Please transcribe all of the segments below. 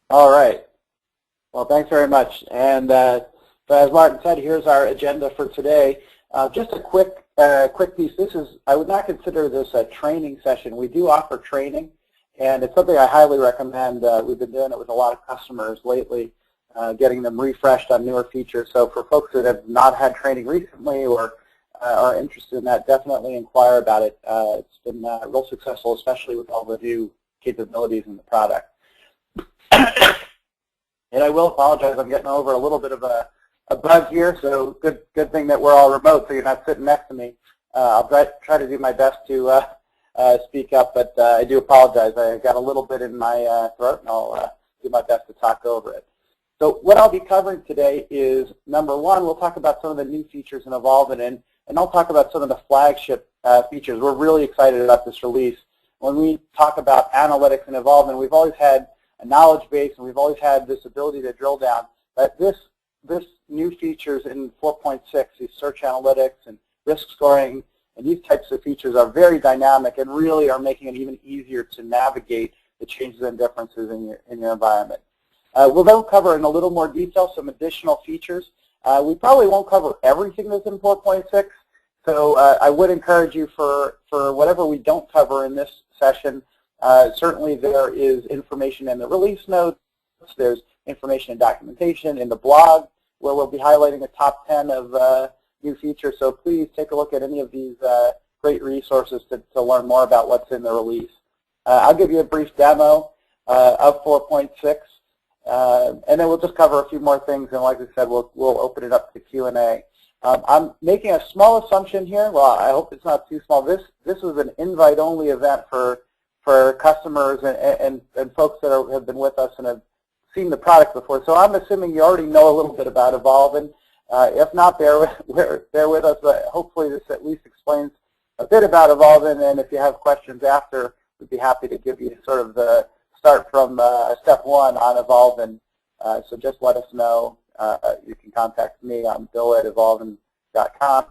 All right. Well, thanks very much. And so as Martin said, here's our agenda for today. Just a quick piece. I would not consider this a training session. We do offer training, and it's something I highly recommend. We've been doing it with a lot of customers lately, getting them refreshed on newer features. So for folks that have not had training recently or are interested in that, definitely inquire about it. It's been real successful, especially with all the new capabilities in the product. And I will apologize, I'm getting over a little bit of a bug here, so good thing that we're all remote, so you're not sitting next to me. I'll try to do my best to speak up, but I do apologize. I got a little bit in my throat, and I'll do my best to talk over it. So what I'll be covering today is, number one, we'll talk about some of the new features in Evolven, and I'll talk about some of the flagship features. We're really excited about this release. When we talk about analytics and Evolven, we've always had a knowledge base, and we've always had this ability to drill down. But this new features in 4.6, these search analytics and risk scoring, and these types of features are very dynamic and really are making it even easier to navigate the changes and differences in your environment. We'll then cover in a little more detail some additional features. We probably won't cover everything that's in 4.6, so I would encourage you for whatever we don't cover in this session. Certainly there is information in the release notes, there's information and documentation in the blog where we'll be highlighting the top 10 of new features, so please take a look at any of these great resources to learn more about what's in the release. I'll give you a brief demo of 4.6, and then we'll just cover a few more things, and like I said, we'll open it up to Q&A. I'm making a small assumption here. Well, I hope it's not too small. This was an invite-only event for customers and folks that have been with us and have seen the product before. So I'm assuming you already know a little bit about Evolven. If not, bear with us, but hopefully this at least explains a bit about Evolven, and if you have questions after, we'd be happy to give you sort of the start from step one on Evolven. So just let us know. You can contact me on bill@evolven.com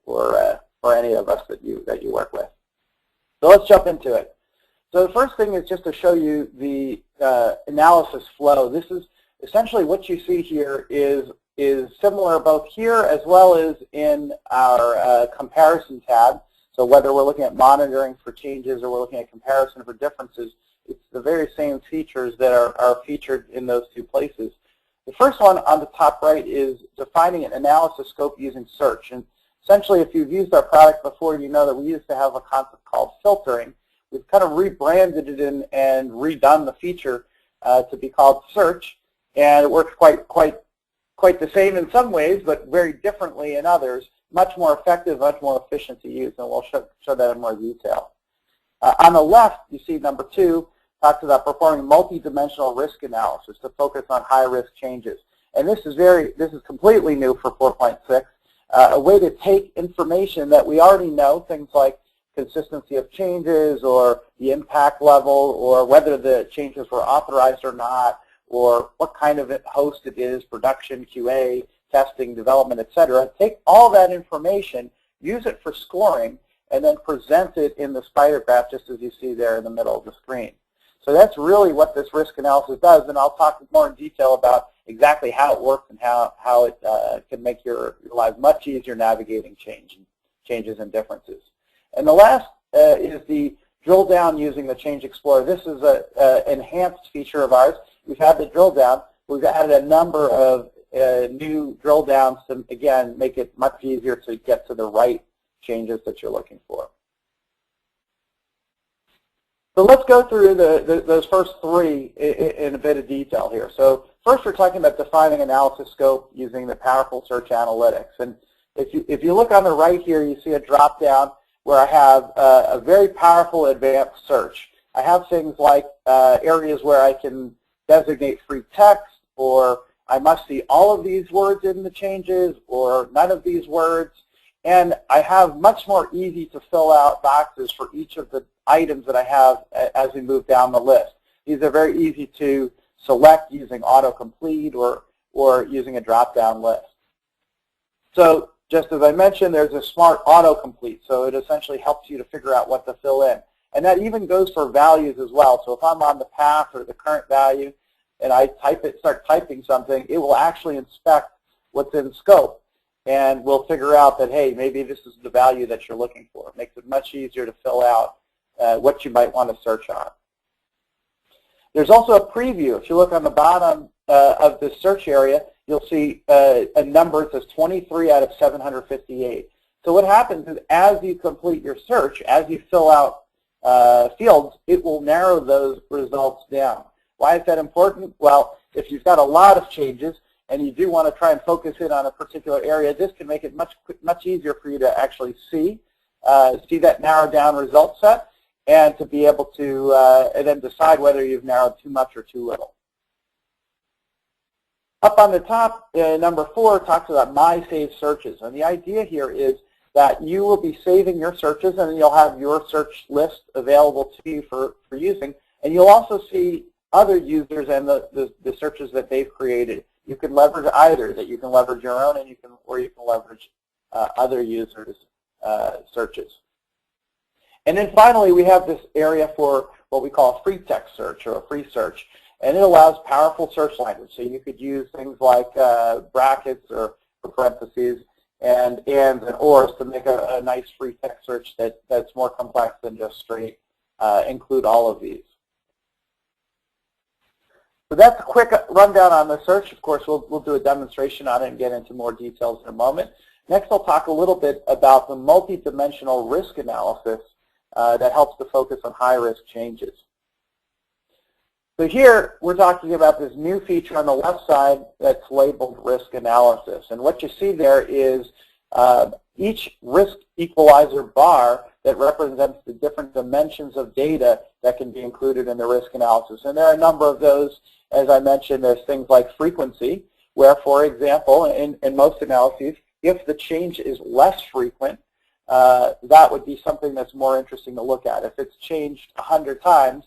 or any of us that you work with. So let's jump into it. So the first thing is just to show you the analysis flow. This is essentially what you see here is similar both here as well as in our comparison tab. So whether we're looking at monitoring for changes or we're looking at comparison for differences, it's the very same features that are featured in those two places. The first one on the top right is defining an analysis scope using search. And essentially, if you've used our product before, you know that we used to have a concept called filtering. We've kind of rebranded it and redone the feature to be called search, and it works quite the same in some ways, but very differently in others. Much more effective, much more efficient to use, and we'll show that in more detail. On the left, you see number 2 talks about performing multi-dimensional risk analysis to focus on high-risk changes, and this is completely new for 4.6. A way to take information that we already know, things like consistency of changes or the impact level or whether the changes were authorized or not or what kind of host it is, production, QA, testing, development, etc. Take all that information, use it for scoring, and then present it in the spider graph just as you see there in the middle of the screen. So that's really what this risk analysis does, and I'll talk more in detail about exactly how it works and how it can make your lives much easier navigating changes and differences. And the last is the drill down using the Change Explorer. This is an enhanced feature of ours. We've had the drill down. We've added a number of new drill downs to, again, make it much easier to get to the right changes that you're looking for. So let's go through those first 3 in a bit of detail here. So first we're talking about defining analysis scope using the powerful search analytics. And if you look on the right here, you see a drop down where I have a very powerful advanced search. I have things like areas where I can designate free text, or I must see all of these words in the changes or none of these words. And I have much more easy to fill out boxes for each of the items that I have as we move down the list. These are very easy to select using Autocomplete or using a drop-down list. So just as I mentioned, there's a smart Autocomplete, so it essentially helps you to figure out what to fill in. And that even goes for values as well. So if I'm on the path or the current value and I start typing something, it will actually inspect what's in scope and will figure out that, hey, maybe this is the value that you're looking for. It makes it much easier to fill out what you might want to search on. There's also a preview. If you look on the bottom of the search area, you'll see a number that says 23 out of 758. So what happens is as you complete your search, as you fill out fields, it will narrow those results down. Why is that important? Well, if you've got a lot of changes and you do want to try and focus in on a particular area, this can make it much easier for you to actually see that narrowed down result set, and to be able to and then decide whether you've narrowed too much or too little. Up on the top, number 4 talks about My Saved Searches. And the idea here is that you will be saving your searches, and you'll have your search list available to you for using. And you'll also see other users and the searches that they've created. You can leverage either, that you can leverage your own, and you can leverage other users' searches. And then finally, we have this area for what we call a free text search or a free search. And it allows powerful search language. So you could use things like brackets or parentheses and ands and ors to make a nice free text search that's more complex than just straight include all of these. So that's a quick rundown on the search. Of course, we'll do a demonstration on it and get into more details in a moment. Next, I'll talk a little bit about the multidimensional risk analysis that helps to focus on high-risk changes. So here, we're talking about this new feature on the left side that's labeled risk analysis. And what you see there is each risk equalizer bar that represents the different dimensions of data that can be included in the risk analysis. And there are a number of those. As I mentioned, there's things like frequency, where, for example, in most analyses, if the change is less frequent, that would be something that's more interesting to look at. If it's changed 100 times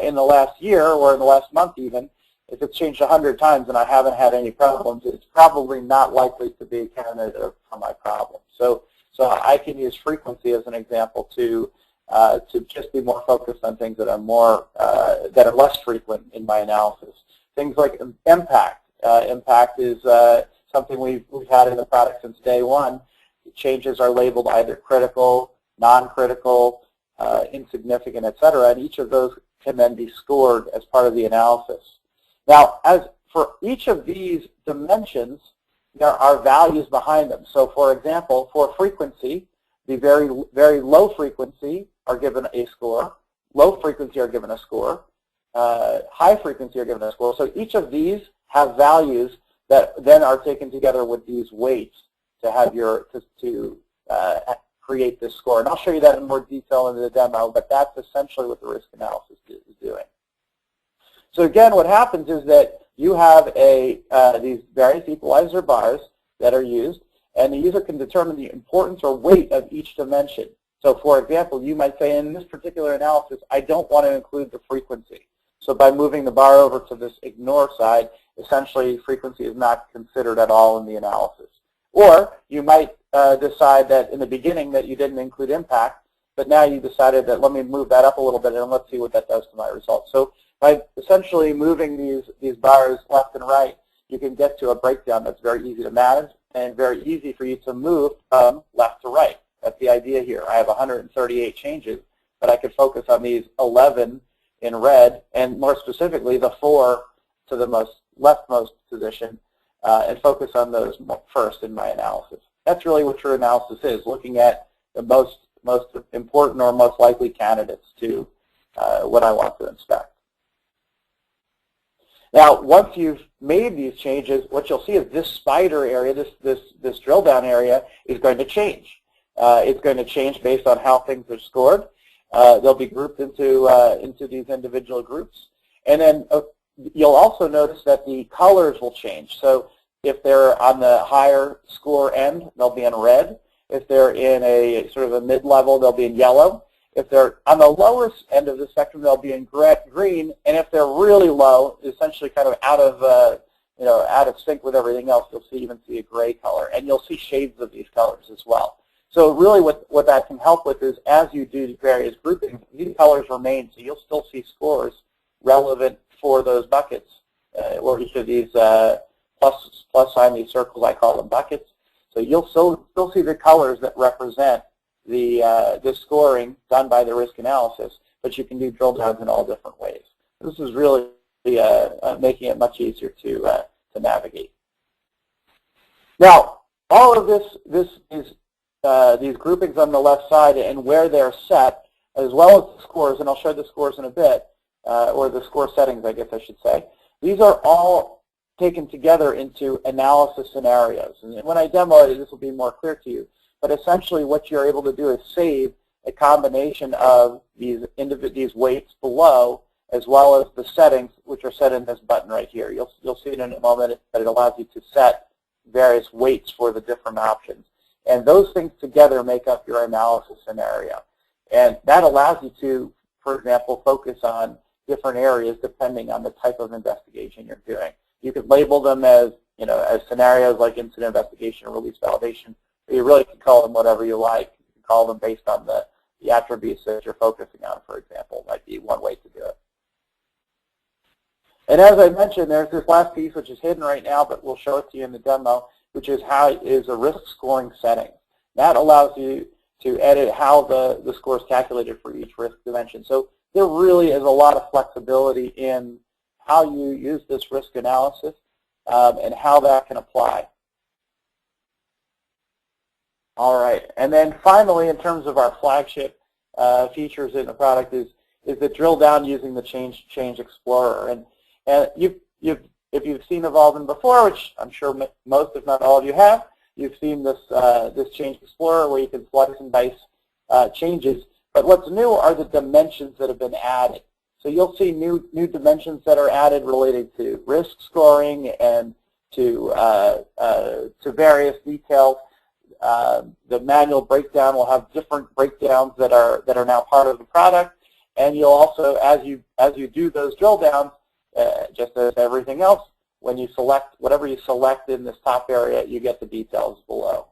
in the last year or in the last month even, if it's changed 100 times and I haven't had any problems, it's probably not likely to be a candidate for my problem. So I can use frequency as an example to just be more focused on things that are less frequent in my analysis. Things like impact. Impact is something we've had in the product since day one. The changes are labeled either critical, non-critical, insignificant, etc. And each of those can then be scored as part of the analysis. Now, as for each of these dimensions, there are values behind them. So, for example, for frequency, the very low frequency are given a score, low frequency are given a score, high frequency are given a score. So each of these have values that then are taken together with these weights to have to create this score. And I'll show you that in more detail in the demo, but that's essentially what the risk analysis is doing. So again, what happens is that you have these various equalizer bars that are used, and the user can determine the importance or weight of each dimension. So for example, you might say, in this particular analysis, I don't want to include the frequency. So by moving the bar over to this ignore side, essentially frequency is not considered at all in the analysis. Or you might decide that in the beginning that you didn't include impact, but now you decided that let me move that up a little bit and let's see what that does to my results. So by essentially moving these bars left and right, you can get to a breakdown that's very easy to manage and very easy for you to move from left to right. That's the idea here. I have 138 changes, but I could focus on these 11 in red, and more specifically the 4 to the leftmost position, and focus on those first in my analysis. That's really what your analysis is, looking at the most important or most likely candidates to what I want to inspect. Now, once you've made these changes, what you'll see is this spider area, this drill down area, is going to change. It's going to change based on how things are scored. They'll be grouped into these individual groups. And then you'll also notice that the colors will change. So if they're on the higher score end, they'll be in red. If they're in a sort of a mid-level, they'll be in yellow. If they're on the lower end of the spectrum, they'll be in green. And if they're really low, essentially kind of out of sync with everything else, you'll even see a gray color. And you'll see shades of these colors as well. So really what that can help with is as you do various groupings, these colors remain, so you'll still see scores relevant for those buckets, or each of these plus sign, these circles, I call them buckets. So you'll still see the colors that represent the scoring done by the risk analysis, but you can do drill downs in all different ways. This is really making it much easier to navigate. Now, all of this is these groupings on the left side and where they're set, as well as the scores, and I'll show the scores in a bit, or the score settings, I guess I should say. These are all taken together into analysis scenarios. And when I demo it, this will be more clear to you. But essentially what you're able to do is save a combination of these weights below, as well as the settings, which are set in this button right here. You'll see it in a moment, but it allows you to set various weights for the different options. And those things together make up your analysis scenario. And that allows you to, for example, focus on different areas depending on the type of investigation you're doing. You could label them as, as scenarios like incident investigation or release validation, but you really can call them whatever you like. You can call them based on the attributes that you're focusing on, for example, might be one way to do it. And as I mentioned, there's this last piece which is hidden right now, but we'll show it to you in the demo, which is a risk scoring setting. That allows you to edit how the score is calculated for each risk dimension. So there really is a lot of flexibility in how you use this risk analysis and how that can apply. All right, and then finally, in terms of our flagship features in the product is the drill down using the Change Explorer. And if you've seen Evolven before, which I'm sure most, if not all of you have, you've seen this Change Explorer where you can slice and dice changes. But what's new are the dimensions that have been added. So you'll see new dimensions that are added related to risk scoring and to various details. The manual breakdown will have different breakdowns that are now part of the product. And you'll also, as you do those drill downs, just as everything else, when you select whatever you select in this top area, you get the details below.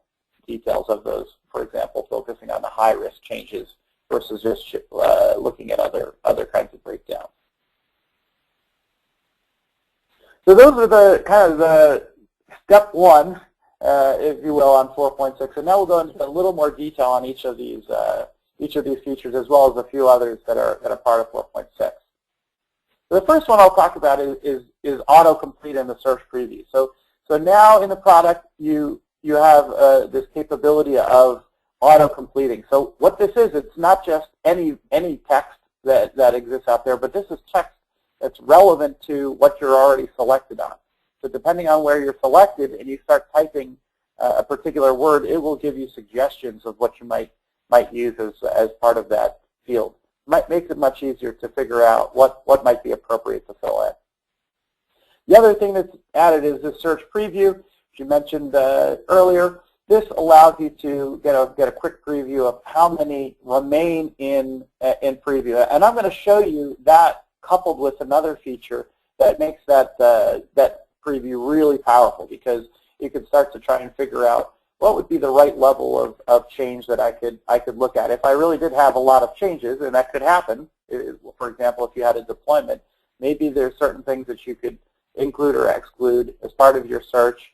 Details of those, for example, focusing on the high-risk changes versus just looking at other kinds of breakdowns. So those are the kind of the step one, if you will, on 4.6. And now we'll go into a little more detail on each of these features, as well as a few others that are part of 4.6. The first one I'll talk about is autocomplete in the search preview. So now in the product you have this capability of auto-completing. So what this is, it's not just any text that exists out there, but this is text that's relevant to what you're already selected on. So depending on where you're selected and you start typing a particular word, it will give you suggestions of what you might use as part of that field. Makes it much easier to figure out what might be appropriate to fill in. The other thing that's added is the search preview, which you mentioned earlier. This allows you to get a quick preview of how many remain in preview. And I'm going to show you that coupled with another feature that makes that preview really powerful, because you can start to try and figure out what would be the right level of change that I could look at. If I really did have a lot of changes, and that could happen, for example, if you had a deployment, maybe there's certain things that you could include or exclude as part of your search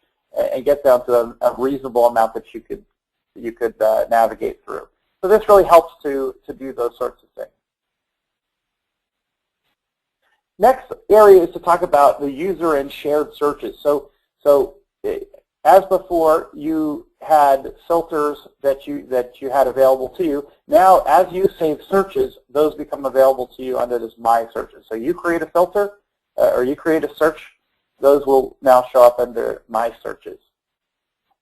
and get down to a reasonable amount that you could navigate through. So this really helps to do those sorts of things. Next area is to talk about the user and shared searches. So as before, you had filters that you had available to you. Now, as you save searches, those become available to you under this My Searches. So you create a filter or you create a search, those will now show up under My Searches.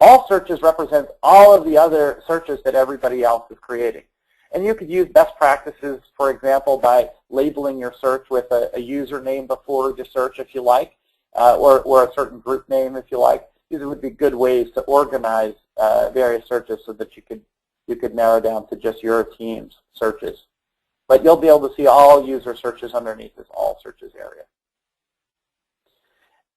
All searches represent all of the other searches that everybody else is creating. And you could use best practices, for example, by labeling your search with a username before the search, if you like, or a certain group name, if you like. These would be good ways to organize various searches so that you could narrow down to just your team's searches. But you'll be able to see all user searches underneath this All Searches area.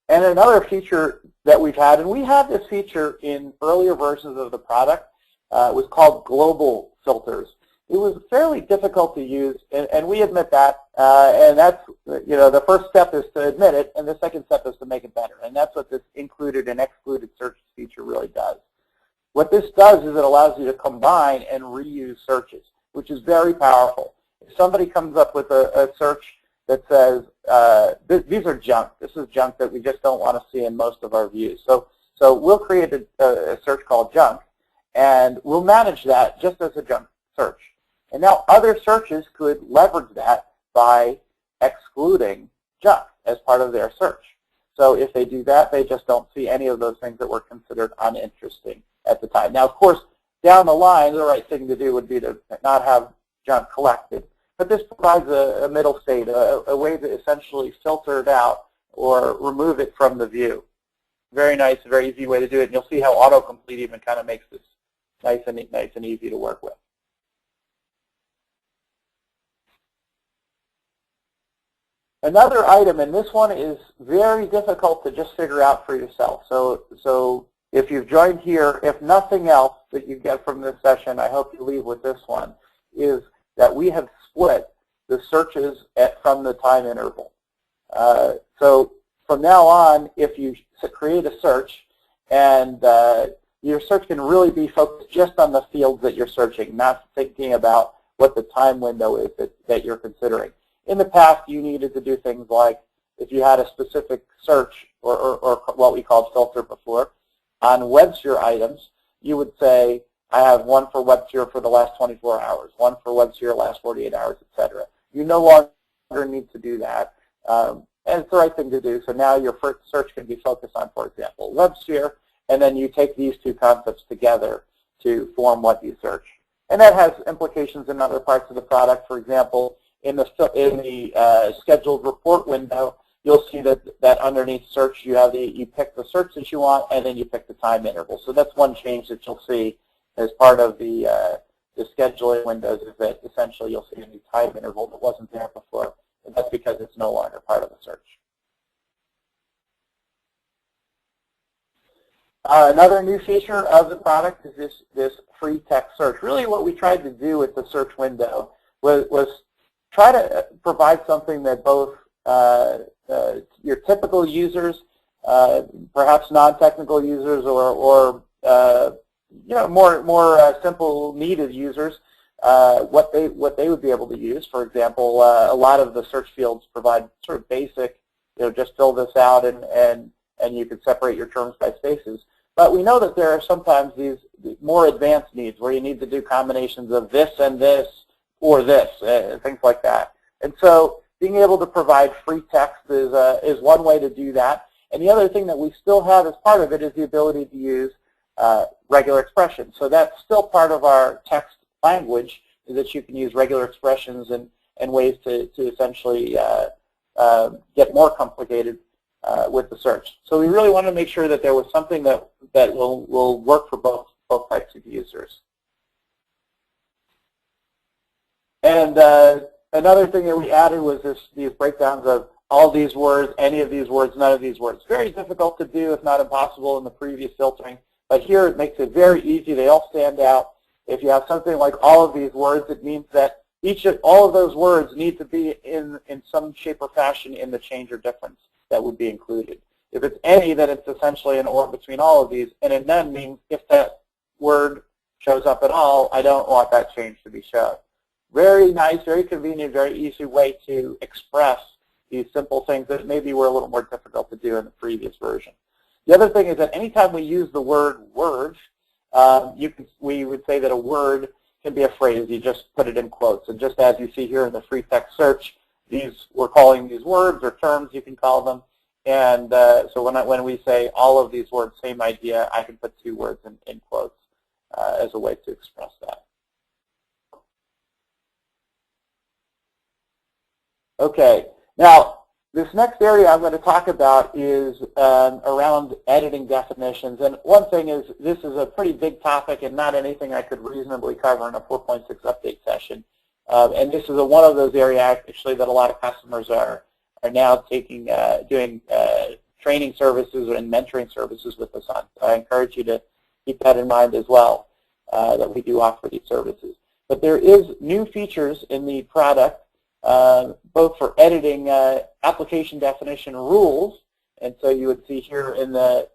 And another feature that we've had, and we had this feature in earlier versions of the product, was called global filters. It was fairly difficult to use, and we admit that, and that's, the first step is to admit it, and the second step is to make it better, and that's what this included and excluded search feature really does. What this does is it allows you to combine and reuse searches, which is very powerful. If somebody comes up with a search that says, these are junk, this is junk that we just don't want to see in most of our views. So we'll create a search called junk, and we'll manage that just as a junk search. And now other searches could leverage that by excluding junk as part of their search. So if they do that, they just don't see any of those things that were considered uninteresting at the time. Now, of course, down the line, the right thing to do would be to not have junk collected. But this provides a middle state, a way to essentially filter it out or remove it from the view. Very nice, very easy way to do it. And you'll see how autocomplete even kind of makes this nice and easy to work with. Another item, and this one is very difficult to just figure out for yourself. So if you've joined here, if nothing else that you get from this session, I hope you leave with this one, is that we have split the searches from the time interval. So from now on, if you create a search, and your search can really be focused just on the fields that you're searching, not thinking about what the time window is that you're considering. In the past, you needed to do things like, if you had a specific search, or what we called filter before, on WebSphere items, you would say, I have one for WebSphere for the last 24 hours, one for WebSphere last 48 hours, etc. You no longer need to do that, and it's the right thing to do. So now your first search can be focused on, for example, WebSphere, and then you take these two concepts together to form what you search. And that has implications in other parts of the product. For example, in the scheduled report window, you'll see that underneath search you pick the search that you want, and then you pick the time interval. So that's one change that you'll see as part of the scheduling windows, is that essentially you'll see a new time interval that wasn't there before, and that's because it's no longer part of the search. Another new feature of the product is this free text search. Really what we tried to do with the search window was try to provide something that both your typical users, perhaps non-technical users, or more simple needed users, what they would be able to use. For example, a lot of the search fields provide sort of basic, just fill this out and you can separate your terms by spaces. But we know that there are sometimes these more advanced needs where you need to do combinations of this and this or this, things like that. And so being able to provide free text is one way to do that. And the other thing that we still have as part of it is the ability to use regular expressions. So that's still part of our text language, is that you can use regular expressions and ways to essentially get more complicated with the search. So we really want to make sure that there was something that will work for both types of users. And another thing that we added was these breakdowns of all these words, any of these words, none of these words. Very difficult to do, if not impossible, in the previous filtering. But here it makes it very easy. They all stand out. If you have something like all of these words, it means that all of those words need to be in some shape or fashion in the change or difference that would be included. If it's any, then it's essentially an or between all of these. And a none means if that word shows up at all, I don't want that change to be shown. Very nice, very convenient, very easy way to express these simple things that maybe were a little more difficult to do in the previous version. The other thing is that anytime we use the word word, we would say that a word can be a phrase. You just put it in quotes. And just as you see here in the free text search, we're calling these words or terms, you can call them. And so when we say all of these words, same idea, I can put two words in quotes as a way to express that. Okay, now this next area I'm going to talk about is around editing definitions. And one thing is, this is a pretty big topic and not anything I could reasonably cover in a 4.6 update session. And this is one of those areas actually that a lot of customers are now taking, doing training services and mentoring services with us on. So I encourage you to keep that in mind as well. that we do offer these services. But there is new features in the product, both for editing application definition rules, and so you would see here in the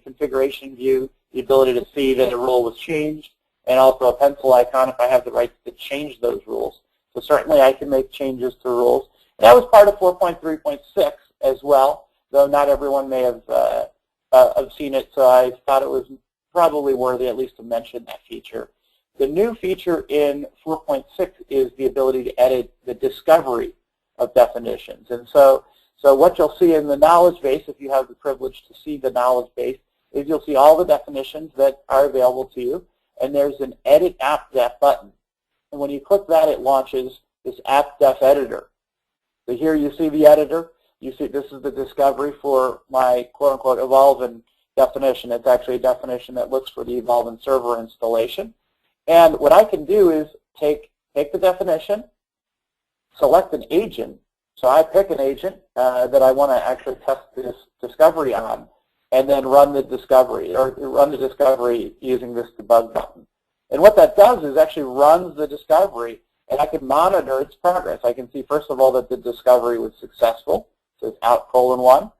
configuration view the ability to see that a rule was changed, and also a pencil icon if I have the rights to change those rules. So certainly I can make changes to rules. And that was part of 4.3.6 as well, though not everyone may have seen it, so I thought it was probably worthy at least to mention that feature. The new feature in 4.6 is the ability to edit the discovery of definitions. And so what you'll see in the knowledge base, if you have the privilege to see the knowledge base, is you'll see all the definitions that are available to you, and there's an Edit appDef button. And when you click that, it launches this appDef editor. So here you see the editor. You see this is the discovery for my quote-unquote Evolven definition. It's actually a definition that looks for the Evolven server installation. And what I can do is take the definition, select an agent. So I pick an agent that I want to actually test this discovery on, and then run the discovery, or run the discovery using this debug button. And what that does is actually runs the discovery, and I can monitor its progress. I can see, first of all, that the discovery was successful. So it's out:1.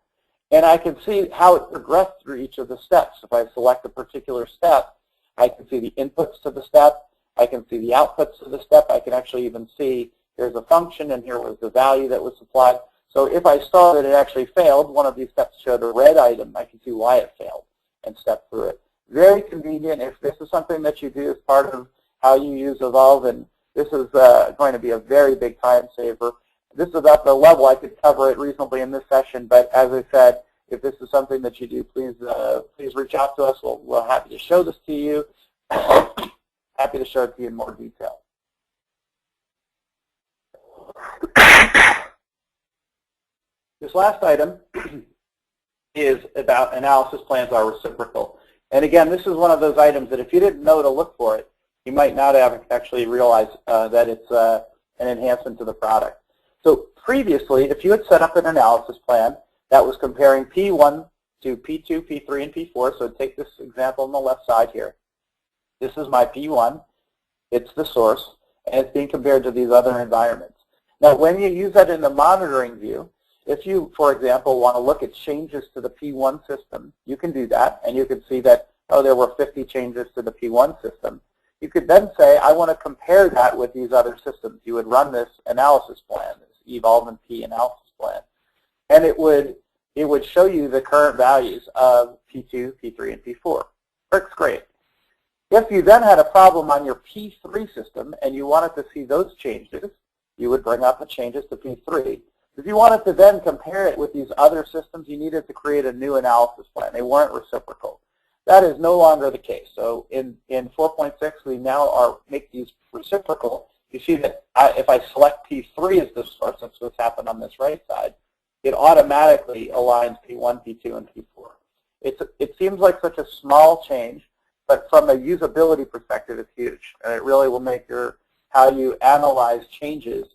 And I can see how it progressed through each of the steps. If I select a particular step, I can see the inputs to the step. I can see the outputs to the step. I can actually even see here's a function, and here was the value that was supplied. So if I saw that it actually failed, one of these steps showed a red item, I can see why it failed and step through it. Very convenient. If this is something that you do as part of how you use Evolven, this is going to be a very big time saver. This is about the level. I could cover it reasonably in this session, but as I said, if this is something that you do, please reach out to us. We're happy to show this to you. Happy to show it to you in more detail. This last item is about analysis plans are reciprocal. And again, this is one of those items that if you didn't know to look for it, you might not have actually realized that it's an enhancement to the product. So previously, if you had set up an analysis plan that was comparing P1 to P2, P3, and P4, so take this example on the left side here. This is my P1. It's the source, and it's being compared to these other environments. Now, when you use that in the monitoring view, if you, for example, want to look at changes to the P1 system, you can do that, and you can see that, oh, there were 50 changes to the P1 system. You could then say, I want to compare that with these other systems. You would run this analysis plan, this Evolven P analysis plan, and it would show you the current values of P2, P3, and P4. Works great. If you then had a problem on your P3 system and you wanted to see those changes, you would bring up the changes to P3. If you wanted to then compare it with these other systems, you needed to create a new analysis plan. They weren't reciprocal. That is no longer the case. So in 4.6, we now make these reciprocal. You see that if I select P3 as the source, that's what's happened on this right side, it automatically aligns P1, P2, and P4. It seems like such a small change, but from a usability perspective, it's huge. And it really will make how you analyze changes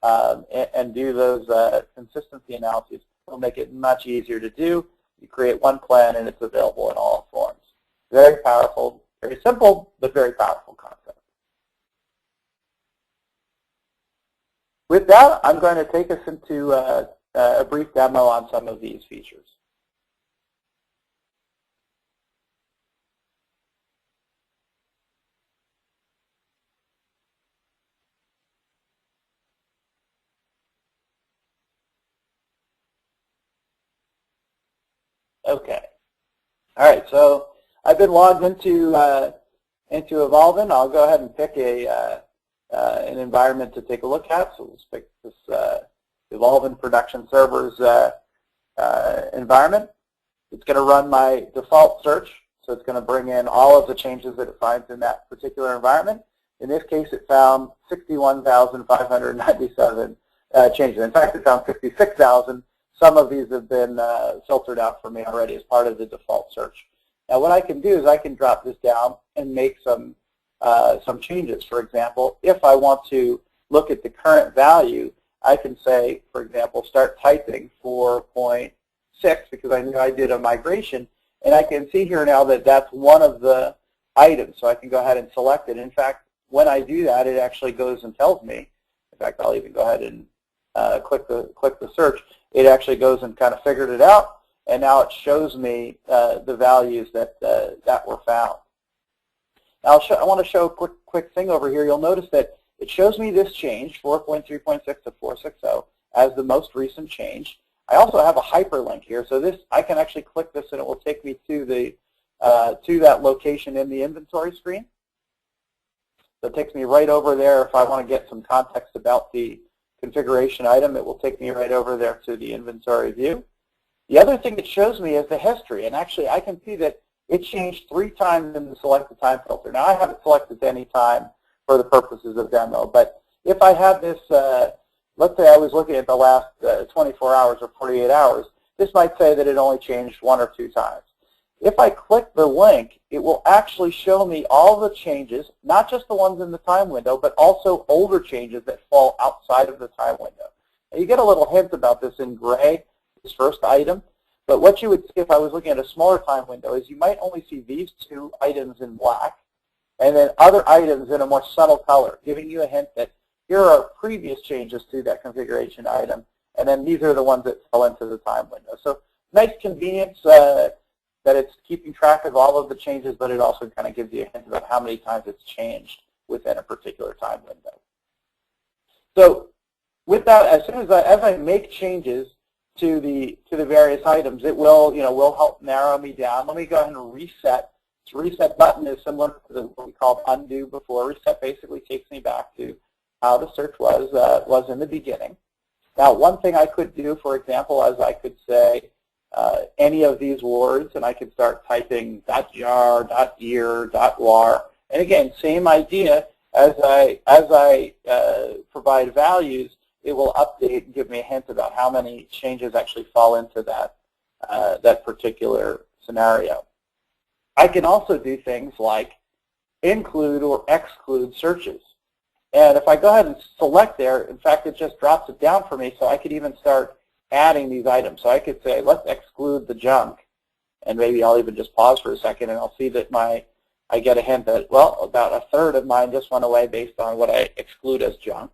and do those consistency analyses will make it much easier to do. You create one plan, and it's available in all forms. Very powerful, very simple, but very powerful concept. With that, I'm going to take us into a brief demo on some of these features. Okay. All right. So I've been logged into Evolven. I'll go ahead and pick an environment to take a look at. So let's pick this Evolven production servers environment. It's going to run my default search. So it's going to bring in all of the changes that it finds in that particular environment. In this case, it found 61,597 changes. In fact, it found 56,000. Some of these have been filtered out for me already as part of the default search. Now, what I can do is I can drop this down and make some changes. For example, if I want to look at the current value, I can say, for example, start typing 4.6 because I knew I did a migration, and I can see here now that that's one of the item. So I can go ahead and select it. In fact, when I do that, it actually goes and tells me. In fact, I'll even go ahead and click the search. It actually goes and kind of figured it out, and now it shows me the values that were found. Now I want to show a quick thing over here. You'll notice that it shows me this change, 4.3.6 to 4.6.0, as the most recent change. I also have a hyperlink here, so this I can actually click this and it will take me to the to that location in the inventory screen. So it takes me right over there. If I want to get some context about the configuration item, it will take me right over there to the inventory view. The other thing it shows me is the history, and actually I can see that it changed 3 times in the selected time filter. Now I have it selected to any time for the purposes of demo, but if I have this, let's say I was looking at the last 24 hours or 48 hours, this might say that it only changed 1 or 2 times. If I click the link, it will actually show me all the changes, not just the ones in the time window, but also older changes that fall outside of the time window. Now, you get a little hint about this in gray, this first item, but what you would see if I was looking at a smaller time window is you might only see these 2 items in black, and then other items in a more subtle color, giving you a hint that here are previous changes to that configuration item, and then these are the ones that fell into the time window. So nice convenience that it's keeping track of all of the changes, but it also kind of gives you a hint about how many times it's changed within a particular time window. So with that, as soon as I make changes to the various items, it will will help narrow me down. Let me go ahead and reset. This reset button is similar to what we called undo before. Reset basically takes me back to how the search was in the beginning. Now, one thing I could do, for example, is I could say any of these words, and I could start typing .jar, .ear, .war, and again, same idea. As I provide values, it will update and give me a hint about how many changes actually fall into that particular scenario. I can also do things like include or exclude searches. And if I go ahead and select there, in fact, it just drops it down for me, so I could even start adding these items. So I could say, let's exclude the junk, and maybe I'll even just pause for a second, and I'll see that I get a hint that, well, about a third of mine just went away based on what I exclude as junk.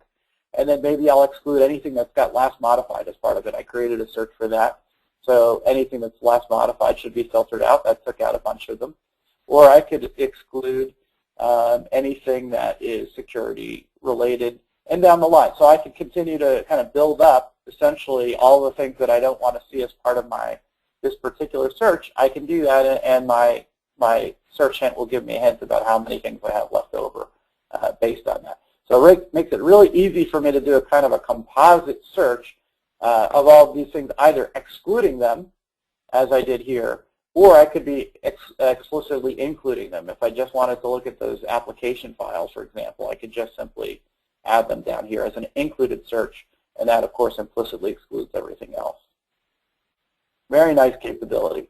And then maybe I'll exclude anything that's got last modified as part of it. I created a search for that. So anything that's last modified should be filtered out. That took out a bunch of them. Or I could exclude anything that is security related and down the line. So I could continue to kind of build up essentially all the things that I don't want to see as part of this particular search. I can do that, and my search hint will give me a hint about how many things I have left over based on that. So it makes it really easy for me to do a kind of a composite search of all of these things, either excluding them, as I did here, or I could be explicitly including them. If I just wanted to look at those application files, for example, I could just simply add them down here as an included search, and that, of course, implicitly excludes everything else. Very nice capability.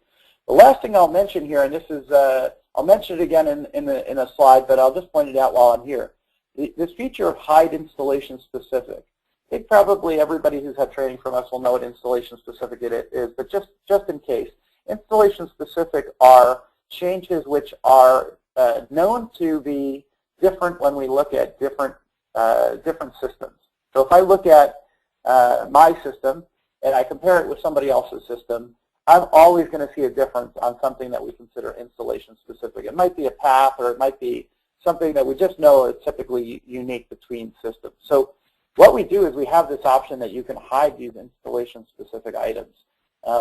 The last thing I'll mention here, and this is, I'll mention it again in a slide, but I'll just point it out while I'm here. This feature of hide installation specific. I think probably everybody who's had training from us will know what installation specific it is, but just in case, installation specific are changes which are known to be different when we look at different systems. So if I look at my system and I compare it with somebody else's system, I'm always going to see a difference on something that we consider installation specific. It might be a path, or it might be something that we just know is typically unique between systems. So what we do is we have this option that you can hide these installation specific items,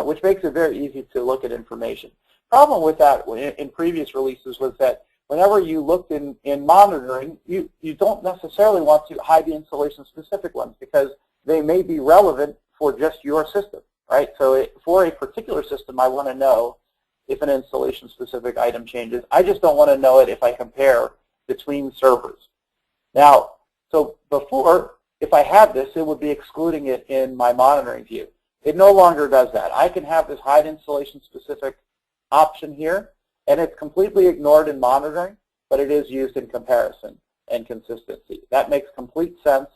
which makes it very easy to look at information. Problem with that in previous releases was that whenever you looked in monitoring, you don't necessarily want to hide the installation specific ones because they may be relevant for just your system, right? So for a particular system, I want to know if an installation specific item changes. I just don't want to know it if I compare between servers. Now, so before, if I had this, it would be excluding it in my monitoring view. It no longer does that. I can have this hide installation specific option here, and it's completely ignored in monitoring, but it is used in comparison and consistency. That makes complete sense.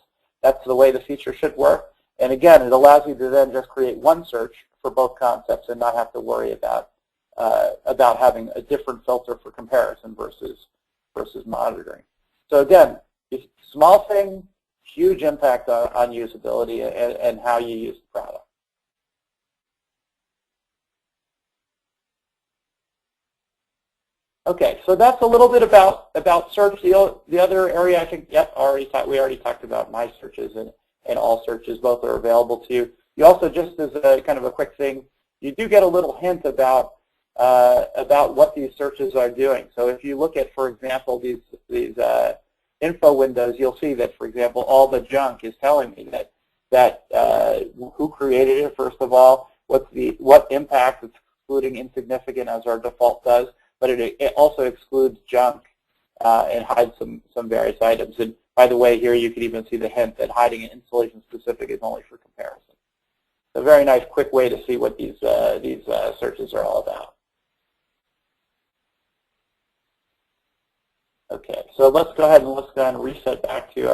That's the way the feature should work. And again, it allows you to then just create one search for both concepts and not have to worry about about having a different filter for comparison versus monitoring. So again, small thing, huge impact on usability and how you use the product. Okay, so that's a little bit about search. The other area I think, yep, we already talked about my searches and all searches. Both are available to you. You also, just as a kind of a quick thing, you do get a little hint about what these searches are doing. So if you look at, for example, these info windows, you'll see that, for example, all the junk is telling me that who created it, first of all, what impact it's excluding insignificant as our default does, but it also excludes junk and hides some various items. And by the way, here you can even see the hint that hiding an installation specific is only for comparison. A very nice, quick way to see what these searches are all about. Okay, so let's go ahead and reset back to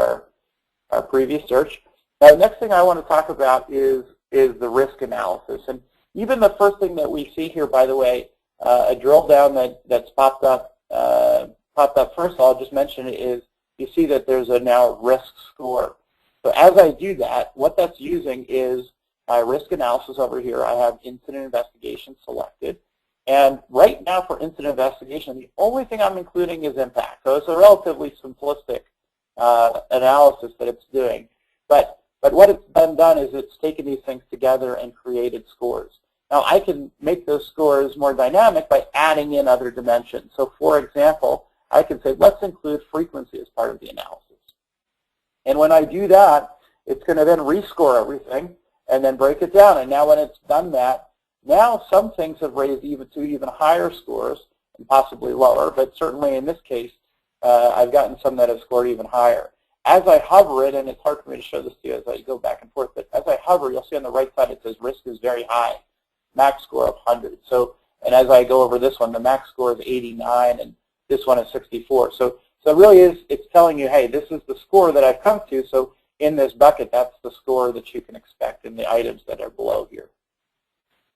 our previous search. Now, the next thing I want to talk about is the risk analysis. And even the first thing that we see here, by the way, a drill down that's popped up first of all, I'll just mention it, is you see that there's a now risk score. So as I do that, what that's using is my risk analysis over here. I have incident investigation selected. And right now for incident investigation, the only thing I'm including is impact. So it's a relatively simplistic analysis that it's doing. But what it's done is it's taken these things together and created scores. Now I can make those scores more dynamic by adding in other dimensions. So for example, I can say, let's include frequency as part of the analysis. And when I do that, it's going to then rescore everything and then break it down. And now when it's done that, now some things have raised even higher scores and possibly lower, but certainly in this case, I've gotten some that have scored even higher. As I hover it, and it's hard for me to show this to you as I go back and forth, but as I hover, you'll see on the right side it says risk is very high, max score of 100. So, and as I go over this one, the max score is 89, and this one is 64. So really it's telling you, hey, this is the score that I've come to, so in this bucket, that's the score that you can expect in the items that are below here.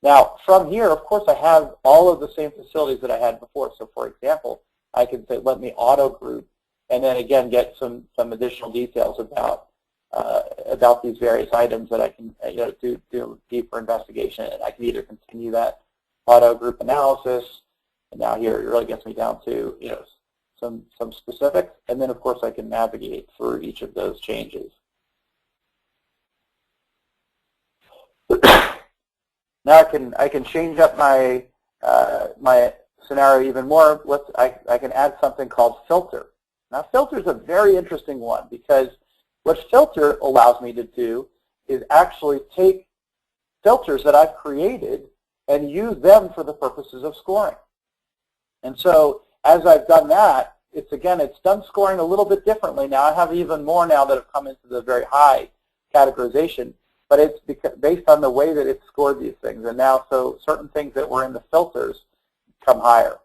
Now, from here, of course, I have all of the same facilities that I had before. So, for example, I can say, let me auto group, and then again get some additional details about these various items that I can do deeper investigation. And I can either continue that auto group analysis, and now here it really gets me down to some specifics, and then of course I can navigate through each of those changes. Now I can change up my my scenario even more. I can add something called filter. Now filter is a very interesting one, because what filter allows me to do is actually take filters that I've created and use them for the purposes of scoring. And so as I've done that, it's done scoring a little bit differently now. I have even more now that have come into the very high categorization. But it's based on the way that it scored these things. And now, so certain things that were in the filters come higher.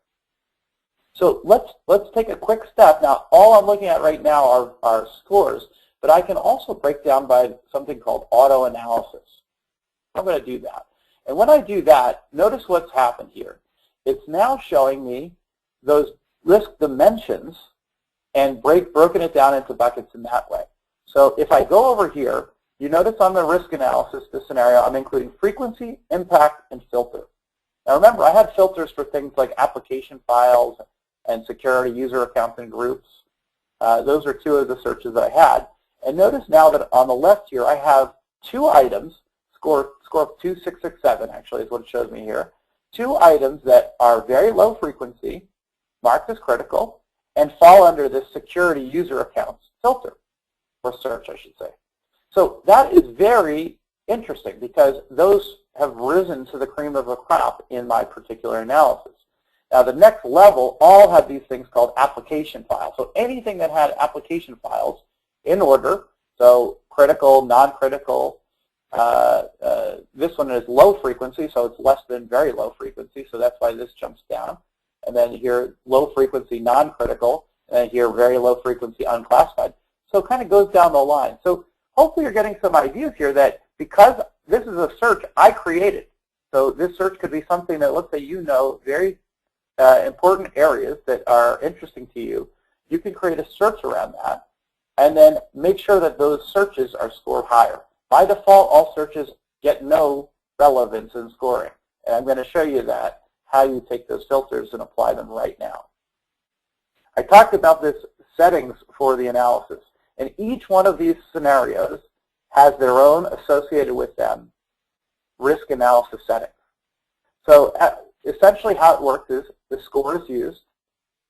So let's take a quick step. Now, all I'm looking at right now are scores, but I can also break down by something called auto analysis. I'm going to do that. And when I do that, notice what's happened here. It's now showing me those risk dimensions and broken it down into buckets in that way. So if I go over here, you notice on the risk analysis, this scenario, I'm including frequency, impact, and filter. Now remember, I had filters for things like application files and security user accounts and groups. Those are two of the searches that I had. And notice now that on the left here, I have two items, score 2667 actually is what it shows me here, two items that are very low frequency, marked as critical, and fall under this security user accounts filter, or search I should say. So that is very interesting, because those have risen to the cream of the crop in my particular analysis. Now the next level all have these things called application files. So anything that had application files in order, so critical, non-critical, this one is low frequency, so it's less than very low frequency, so that's why this jumps down. And then here, low frequency, non-critical, and here, very low frequency, unclassified. So it kind of goes down the line. So hopefully you're getting some ideas here that because this is a search I created, So this search could be something that, let's say you know very important areas that are interesting to you. You can create a search around that and then make sure that those searches are scored higher. By default, all searches get no relevance in scoring. And I'm going to show you that, how you take those filters and apply them right now. I talked about this settings for the analysis. And each one of these scenarios has their own associated with them risk analysis settings. So essentially how it works is the score is used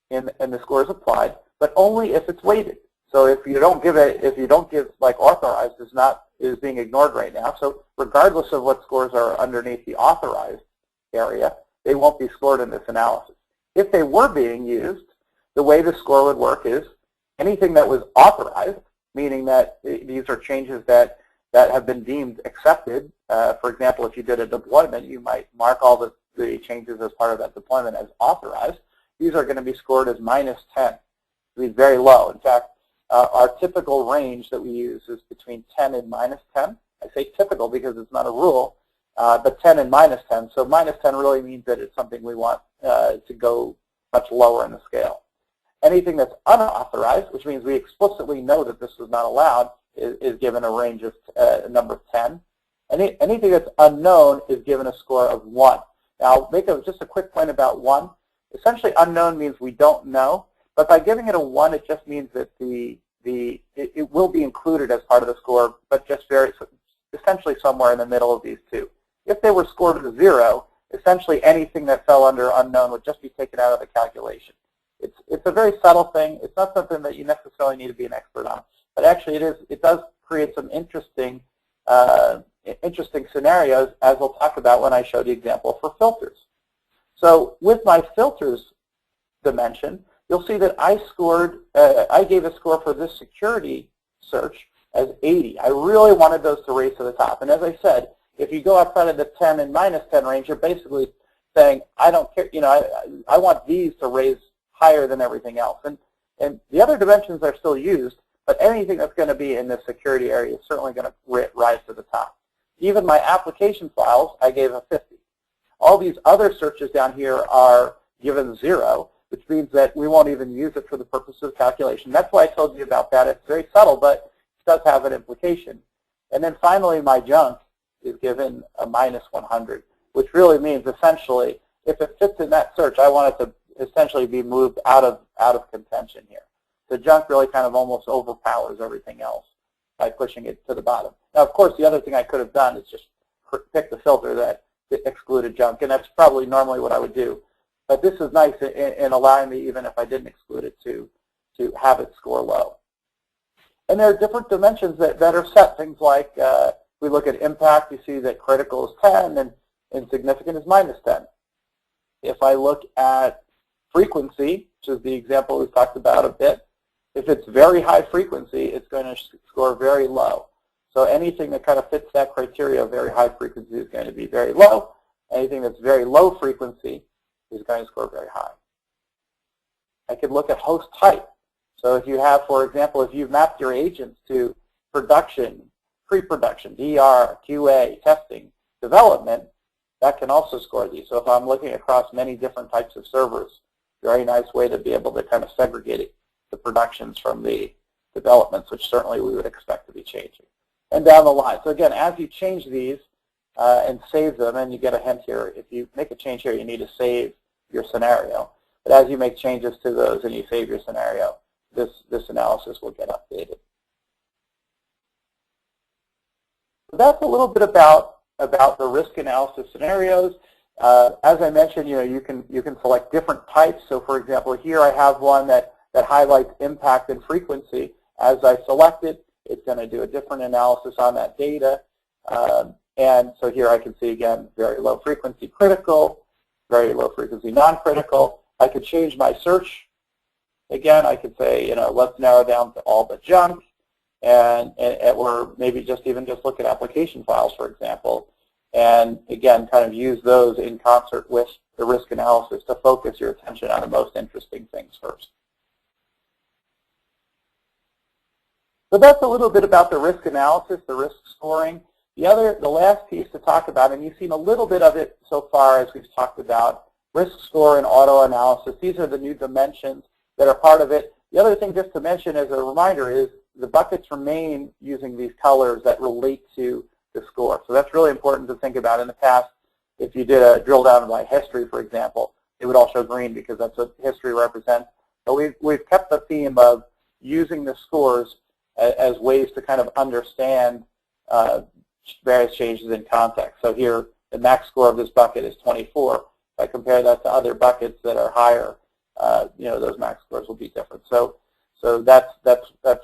and the score is applied, but only if it's weighted. So if you don't give like authorized is being ignored right now. So regardless of what scores are underneath the authorized area, they won't be scored in this analysis. If they were being used, the way the score would work is anything that was authorized, meaning that these are changes that have been deemed accepted. For example, if you did a deployment, you might mark all the changes as part of that deployment as authorized. These are going to be scored as -10. It means very low. In fact, our typical range that we use is between 10 and -10. I say typical because it's not a rule, but 10 and -10. So -10 really means that it's something we want to go much lower in the scale. Anything that's unauthorized, which means we explicitly know that this was not allowed, is given a range of a number of 10. Anything that's unknown is given a score of 1. Now, I'll make just a quick point about 1. Essentially, unknown means we don't know, but by giving it a 1, it just means that it will be included as part of the score, but just essentially somewhere in the middle of these two. If they were scored as 0, essentially anything that fell under unknown would just be taken out of the calculation. It's a very subtle thing. It's not something that you necessarily need to be an expert on, but actually it does create some interesting scenarios, as we'll talk about when I show the example for filters. So with my filters dimension, you'll see that I gave a score for this security search as 80. I really wanted those to raise to the top. And as I said, if you go outside of the 10 and -10 range, you're basically saying, I don't care, I want these to raise higher than everything else. And the other dimensions are still used, but anything that's going to be in the security area is certainly going to rise to the top. Even my application files, I gave a 50. All these other searches down here are given 0, which means that we won't even use it for the purpose of calculation. That's why I told you about that. It's very subtle, but it does have an implication. And then finally, my junk is given a -100, which really means essentially, if it fits in that search, I want it to essentially be moved out of contention here. The junk really kind of almost overpowers everything else by pushing it to the bottom. Now, of course, the other thing I could have done is just pick the filter that excluded junk, and that's probably normally what I would do. But this is nice in allowing me, even if I didn't exclude it, to have it score low. And there are different dimensions that are set. Things like we look at impact, you see that critical is 10 and insignificant is -10. If I look at frequency, which is the example we've talked about a bit, if it's very high frequency, it's going to score very low. So anything that kind of fits that criteria of very high frequency is going to be very low. Anything that's very low frequency is going to score very high. I could look at host type. So if you have, for example, if you've mapped your agents to production, pre-production, DR, QA, testing, development, that can also score these. So if I'm looking across many different types of servers, very nice way to be able to kind of segregate the productions from the developments, which certainly we would expect to be changing. And down the line. So again, as you change these and save them, and you get a hint here, if you make a change here, you need to save your scenario. But as you make changes to those and you save your scenario, this analysis will get updated. So that's a little bit about the risk analysis scenarios. As I mentioned, you can select different types. So for example, here I have one that highlights impact and frequency. As I select it, it's going to do a different analysis on that data. And so here I can see, again, very low frequency critical, very low frequency non-critical. I could change my search. Again, I could say, let's narrow down to all the junk, or maybe just look at application files, for example. And again, kind of use those in concert with the risk analysis to focus your attention on the most interesting things first. So that's a little bit about the risk analysis, the risk scoring. The last piece to talk about, and you've seen a little bit of it so far as we've talked about, risk score and auto analysis. These are the new dimensions that are part of it. The other thing just to mention as a reminder is the buckets remain using these colors that relate to the score. So that's really important to think about. In the past, if you did a drill down by history, for example, it would all show green because that's what history represents. But we've kept the theme of using the scores as ways to kind of understand various changes in context. So here, the max score of this bucket is 24. If I compare that to other buckets that are higher, those max scores will be different. So that's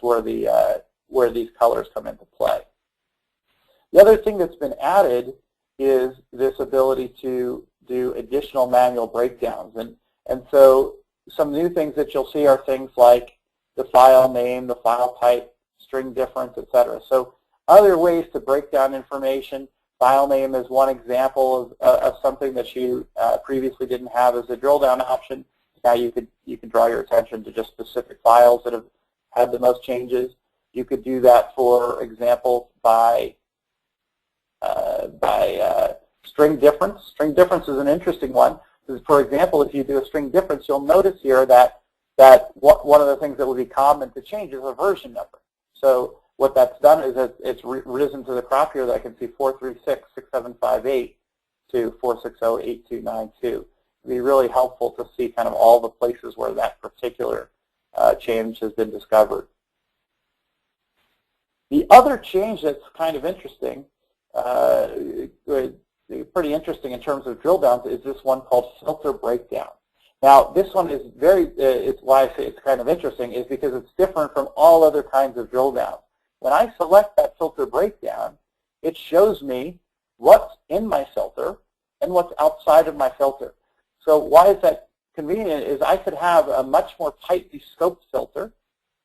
where these colors come into play. The other thing that's been added is this ability to do additional manual breakdowns. And so some new things that you'll see are things like the file name, the file type, string difference, etc. So other ways to break down information. File name is one example of something that you previously didn't have as a drill down option. Now you can draw your attention to just specific files that have had the most changes. You could do that, for example, by string difference. String difference is an interesting one. For example, if you do a string difference, you'll notice here that one of the things that would be common to change is a version number. So what that's done is that it's risen to the crop here that I can see 4366758 to 4608292. It'd be really helpful to see kind of all the places where that particular change has been discovered. The other change that's kind of interesting, pretty interesting in terms of drill downs, is this one called filter breakdown. Now, this one is it's why I say it's kind of interesting, is because it's different from all other kinds of drill downs. When I select that filter breakdown, it shows me what's in my filter and what's outside of my filter. So why is that convenient is I could have a much more tightly scoped filter,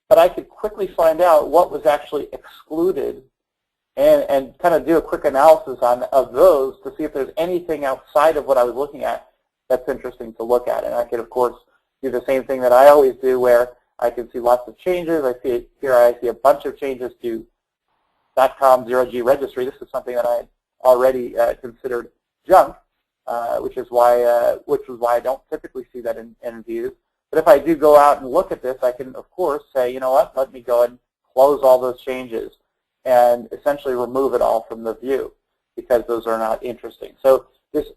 but I could quickly find out what was actually excluded and kind of do a quick analysis of those to see if there's anything outside of what I was looking at that's interesting to look at. And I could, of course, do the same thing that I always do, where I can see lots of changes. I see a bunch of changes to .com 0G registry. This is something that I already considered junk, which is why I don't typically see that in views. But if I do go out and look at this, I can, of course, say, you know what, let me go and close all those changes and essentially remove it all from the view because those are not interesting. So this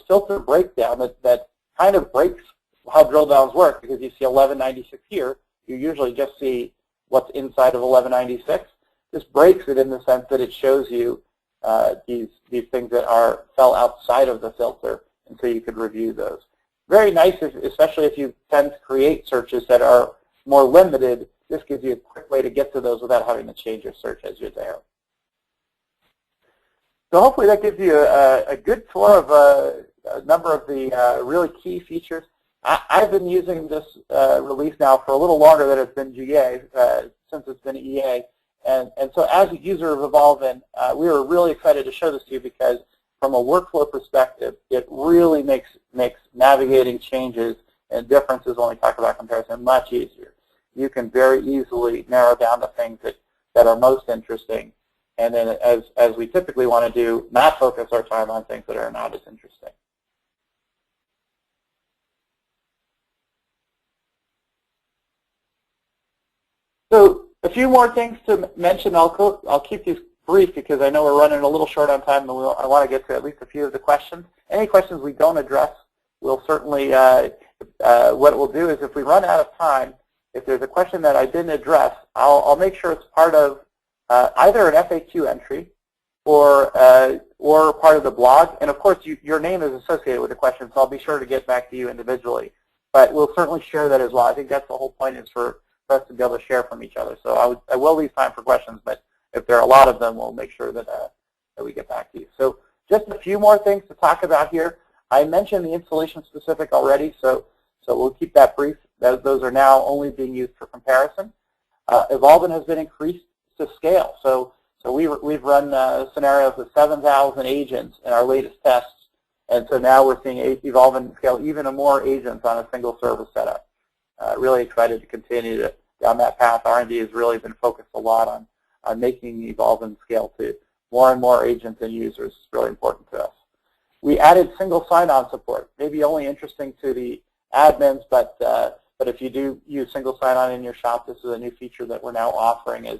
filter breakdown that kind of breaks how drill downs work, because you see 1196 here, you usually just see what's inside of 1196. This breaks it in the sense that it shows you these things that fell outside of the filter, and so you could review those. Very nice, especially if you tend to create searches that are more limited. This gives you a quick way to get to those without having to change your search as you're there. So hopefully that gives you a good tour of a number of the really key features. I've been using this release now for a little longer than it's been GA, since it's been EA. And so as a user of Evolven, we were really excited to show this to you because from a workflow perspective, it really makes navigating changes and differences when we talk about comparison much easier. You can very easily narrow down the things that are most interesting, and then as we typically want to do, not focus our time on things that are not as interesting. So a few more things to mention. I'll keep these brief because I know we're running a little short on time, and I want to get to at least a few of the questions. Any questions we don't address, we'll certainly, what we'll do is if we run out of time, if there's a question that I didn't address, I'll make sure it's part of either an FAQ entry or part of the blog. And of course, your name is associated with the question, so I'll be sure to get back to you individually. But we'll certainly share that as well. I think that's the whole point, is for us to be able to share from each other. So I will leave time for questions, but if there are a lot of them, we'll make sure that we get back to you. So just a few more things to talk about here. I mentioned the installation specific already, so we'll keep that brief. Those are now only being used for comparison. Evolven has been increased to scale. So we've run scenarios with 7,000 agents in our latest tests, and so now we're seeing Evolven scale even more agents on a single service setup. Really excited to continue down that path. R&D has really been focused a lot on making Evolven scale to more and more agents and users. It's really important to us. We added single sign-on support, maybe only interesting to the admins, but if you do use single sign-on in your shop, this is a new feature that we're now offering as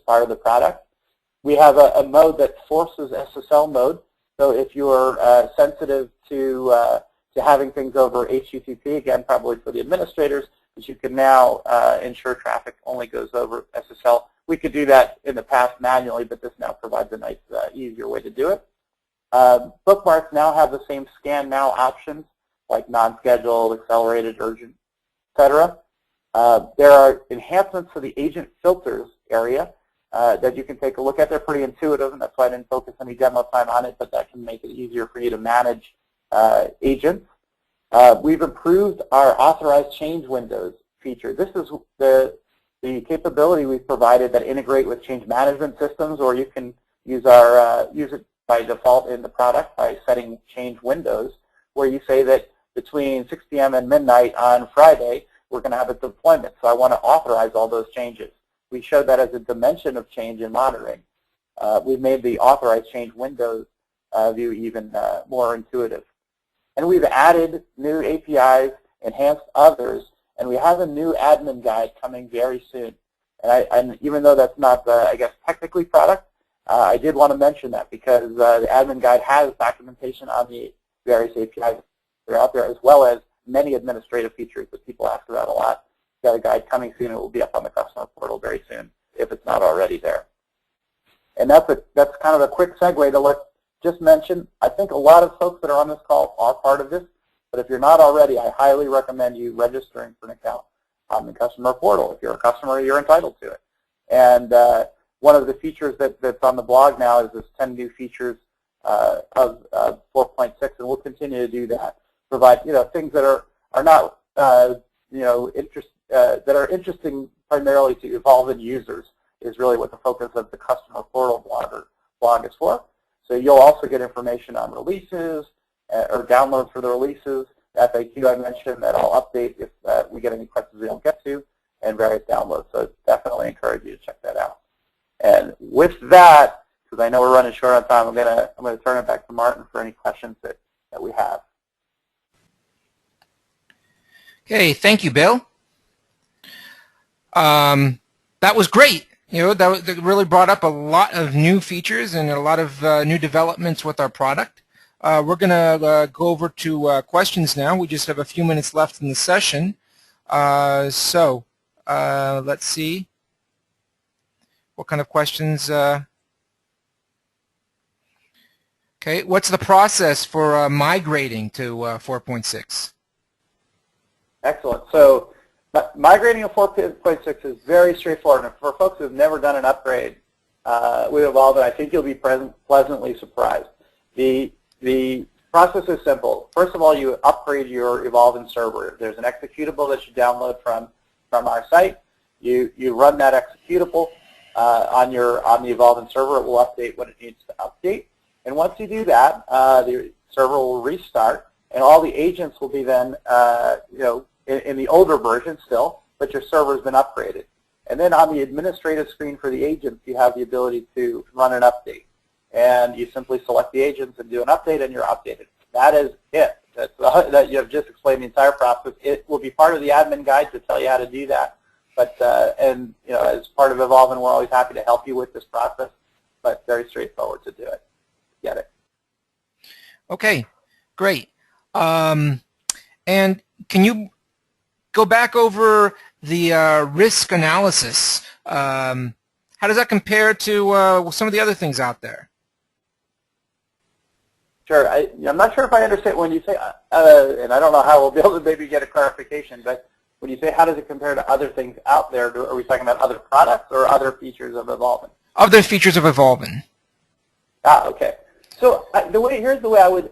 part of the product. We have a mode that forces SSL mode, so if you're sensitive to having things over HTTP, again, probably for the administrators, but you can now ensure traffic only goes over SSL. We could do that in the past manually, but this now provides a nice, easier way to do it. Bookmarks now have the same scan now options, like non-scheduled, accelerated, urgent, etc. There are enhancements to the agent filters area that you can take a look at. They're pretty intuitive, and that's why I didn't focus any demo time on it, but that can make it easier for you to manage agents. We've improved our authorized change windows feature. This is the capability we've provided that integrate with change management systems, or you can use it by default in the product by setting change windows, where you say that between 6 p.m. and midnight on Friday, we're going to have a deployment. So I want to authorize all those changes. We showed that as a dimension of change in monitoring. We've made the authorized change windows view even more intuitive. And we've added new APIs, enhanced others, and we have a new admin guide coming very soon. And even though that's not, I guess, technically product, I did want to mention that because the admin guide has documentation on the various APIs that are out there, as well as many administrative features that people ask about a lot. We've got a guide coming soon. It will be up on the customer portal very soon, if it's not already there. And that's kind of a quick segue to just mention. I think a lot of folks that are on this call are part of this, but if you're not already, I highly recommend you registering for an account on the customer portal. If you're a customer, you're entitled to it. And one of the features that's on the blog now is this 10 new features of 4.6, and we'll continue to do that. Provide things that are not that are interesting primarily to Evolven users is really what the focus of the customer portal blog is for. So you'll also get information on releases or downloads for the releases, FAQ I mentioned that I'll update if we get any questions we don't get to, and various downloads. So definitely encourage you to check that out. And with that, because I know we're running short on time, I'm gonna turn it back to Martin for any questions that we have. Okay, thank you, Bill. That was great. That really brought up a lot of new features and a lot of new developments with our product. We're going to go over to questions now. We just have a few minutes left in the session. Let's see what kind of questions. Okay, what's the process for migrating to 4.6? Excellent. So migrating to 4.6 is very straightforward. And for folks who have never done an upgrade with Evolven, I think you'll be pleasantly surprised. The process is simple. First of all, you upgrade your Evolven server. There's an executable that you download from our site. You run that executable on the Evolven server. It will update what it needs to update. And once you do that, the server will restart, and all the agents will be then in the older version still, but your server's been upgraded. And then on the administrative screen for the agents, you have the ability to run an update. And you simply select the agents and do an update, and you're updated. That is it. That you have just explained the entire process. It will be part of the admin guide to tell you how to do that. But as part of Evolven, we're always happy to help you with this process. But very straightforward to do it. Get it? Okay, great. And can you go back over the risk analysis? How does that compare to some of the other things out there? Sure. I'm not sure if I understand when you say, and I don't know how we'll be able to maybe get a clarification, but when you say how does it compare to other things out there, are we talking about other products or other features of Evolven? Other features of Evolven. Okay. So here's the way I would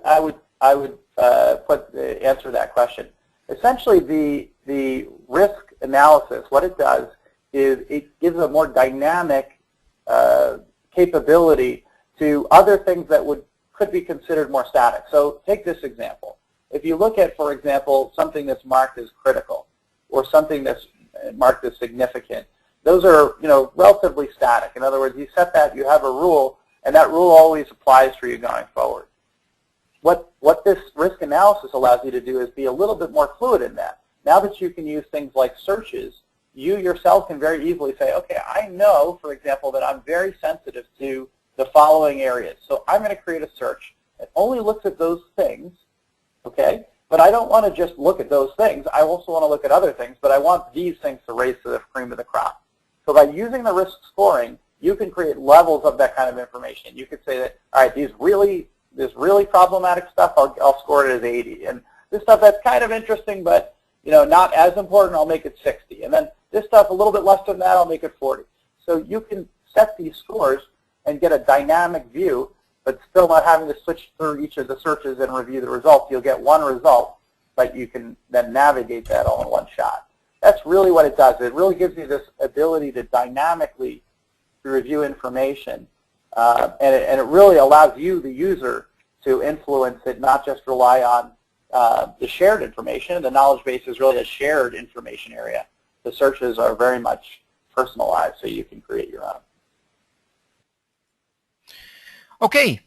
answer that question. Essentially, the risk analysis, what it does is it gives a more dynamic capability to other things that could be considered more static. So take this example. If you look at, for example, something that's marked as critical or something that's marked as significant, those are relatively static. In other words, you set that, you have a rule and that rule always applies for you going forward. What this risk analysis allows you to do is be a little bit more fluid in that. Now that you can use things like searches, you yourself can very easily say, okay, I know, for example, that I'm very sensitive to the following areas. So I'm going to create a search that only looks at those things, okay? But I don't want to just look at those things. I also want to look at other things, but I want these things to raise to the cream of the crop. So by using the risk scoring, you can create levels of that kind of information. You could say that, all right, this really problematic stuff, I'll score it as 80. And this stuff that's kind of interesting, but not as important, I'll make it 60. And then this stuff a little bit less than that, I'll make it 40. So you can set these scores and get a dynamic view, but still not having to switch through each of the searches and review the results. You'll get one result, but you can then navigate that all in one shot. That's really what it does. It really gives you this ability to dynamically review information, and it really allows you, the user, to influence it, not just rely on the shared information. The knowledge base is really a shared information area. The searches are very much personalized, so you can create your own. Okay,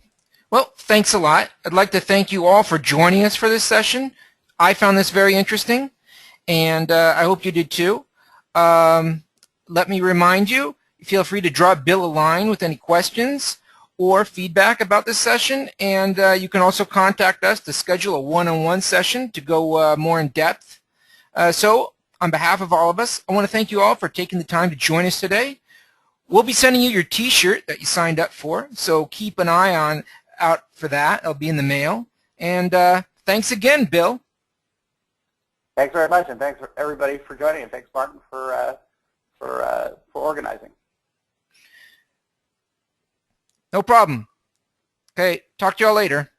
well, thanks a lot. I'd like to thank you all for joining us for this session. I found this very interesting, and I hope you did too. Let me remind you, feel free to drop Bill a line with any questions or feedback about this session, and you can also contact us to schedule a one-on-one session to go more in depth. So on behalf of all of us, I want to thank you all for taking the time to join us today. We'll be sending you your t-shirt that you signed up for, so keep an eye out for that. It'll be in the mail. And thanks again, Bill. Thanks very much, and thanks for everybody for joining, and thanks, Martin, for organizing. No problem. Okay, talk to y'all later.